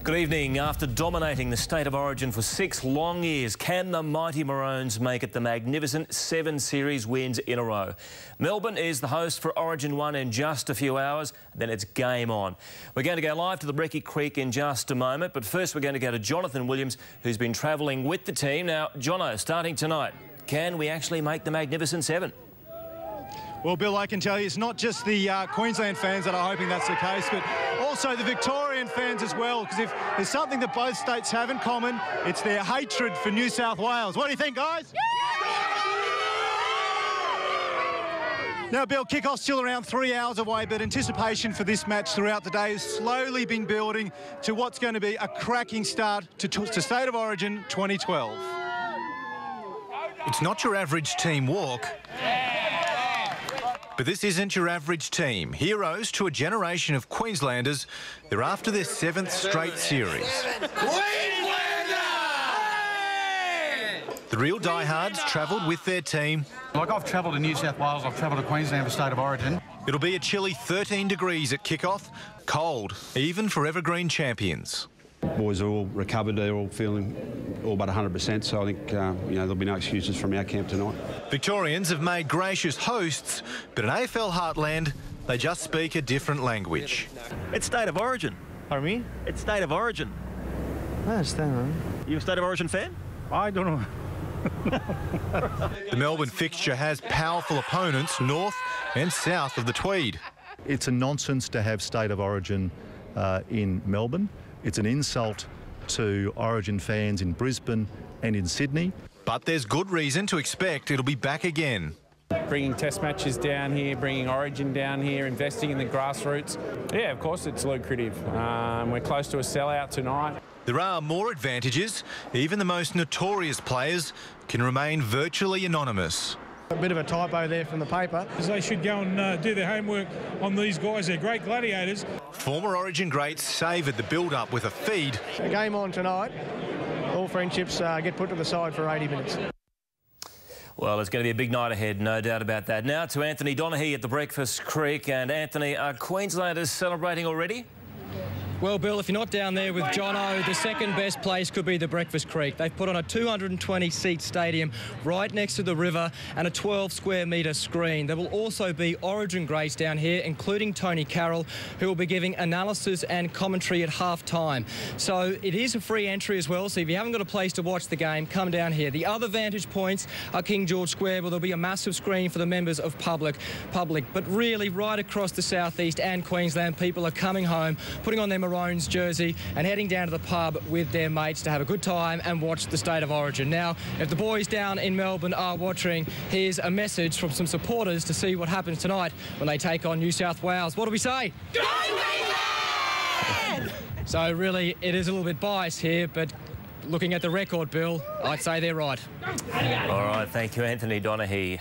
Good evening. After dominating the State of Origin for 6 long years, can the mighty Maroons make it the magnificent 7 series wins in a row? Melbourne is the host for Origin 1 in just a few hours, then it's game on. We're going to go live to the Brecky Creek in just a moment, but first we're going to go to Jonathan Williams, who's been travelling with the team. Now, Jono, starting tonight, can we actually make the magnificent 7? Well, Bill, I can tell you it's not just the Queensland fans that are hoping that's the case, but also the Victorian fans as well, because if there's something that both states have in common, it's their hatred for New South Wales. What do you think, guys? Now, Bill, kickoff's still around 3 hours away, but anticipation for this match throughout the day has slowly been building to what's going to be a cracking start to State of Origin 2012. It's not your average team walk. But this isn't your average team. Heroes to a generation of Queenslanders. They're after their 7th straight series. The real diehards travelled with their team. Like, I've travelled to New South Wales, I've travelled to Queensland for State of Origin. It'll be a chilly 13 degrees at kickoff. Cold, even for evergreen champions. Boys are all recovered, they're all feeling all but 100%, so I think there'll be no excuses from our camp tonight. Victorians have made gracious hosts, but in AFL Heartland, they just speak a different language. It's State of Origin. Pardon me? It's State of Origin. I understand. You a State of Origin fan? I don't know. The Melbourne fixture has powerful opponents north and south of the Tweed. It's a nonsense to have State of Origin in Melbourne. It's an insult to Origin fans in Brisbane and in Sydney. But there's good reason to expect it'll be back again. Bringing test matches down here, bringing Origin down here, investing in the grassroots. Yeah, of course it's lucrative. We're close to a sellout tonight. There are more advantages. Even the most notorious players can remain virtually anonymous. A bit of a typo there from the paper. They should go and do their homework on these guys. They're great gladiators. Former Origin greats savoured the build-up with a feed. A game on tonight. All friendships get put to the side for 80 minutes. Well, it's going to be a big night ahead, no doubt about that. Now to Anthony Donaghy at the Breakfast Creek. And Anthony, are Queenslanders celebrating already? Well, Bill, if you're not down there with Jono, the second best place could be the Breakfast Creek. They've put on a 220-seat stadium right next to the river and a 12-square-metre screen. There will also be Origin greats down here, including Tony Carroll, who will be giving analysis and commentary at half-time. So it is a free entry as well, so if you haven't got a place to watch the game, come down here. The other vantage points are King George Square, where there'll be a massive screen for the members of public. But really, right across the southeast and Queensland, people are coming home, putting on their Maroons jersey and heading down to the pub with their mates to have a good time and watch the State of Origin. Now, if the boys down in Melbourne are watching, here's a message from some supporters to see what happens tonight when they take on New South Wales. What do we say? Go Queensland! So really, it is a little bit biased here, but looking at the record, Bill, I'd say they're right. All right, thank you, Anthony Donaghy.